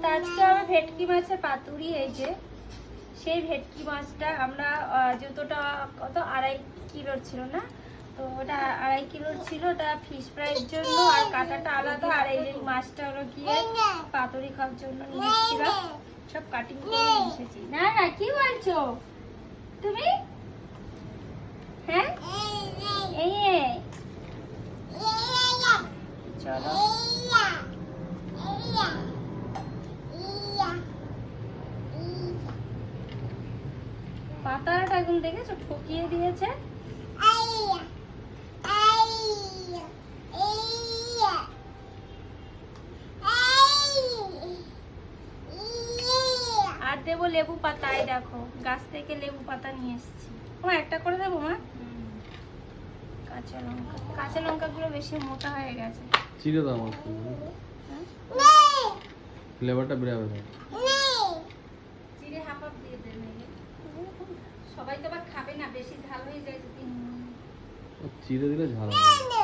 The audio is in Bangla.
তা আজকে হবে ভেটকি মাছের পাতুরি। এই যে সেই ভেটকি মাছটা আমরা যতটা কত 2.5 কিলোর ছিল না, তো ওটা 2.5 কিলোর ছিল, ওটা ফিশ ফ্রাইয়ের জন্য আর কাটাটা আলাদা। আর এই যে মাছটা হলো গিয়ে পাতুরি খাওয়ার জন্য নিয়ে এসেছিলাম, সব কাটিং করে নিয়ে এসেছি। না না কি বলছো তুমি? হ্যাঁ এই চলো পাতাটা এখন দেখেছো ঠকিয়ে দিয়েছে। আর দেবো লেবু পাতা, এই দেখো গাছ থেকে লেবু পাতা নিয়ে এসেছি। ও একটা করে দেবো মা। কাঁচা লঙ্কা গুলো বেশি মোটা হয়ে গেছে। চিড়ে দাও আমার ফ্লেভারটা বেরাবে না। চিড়ে হাফ হাফ দিয়ে দেন, সবাই তো আবার খাবে না, বেশি ঝাল হয়ে যায়। চিড়ে দিলে ঝাল হবে।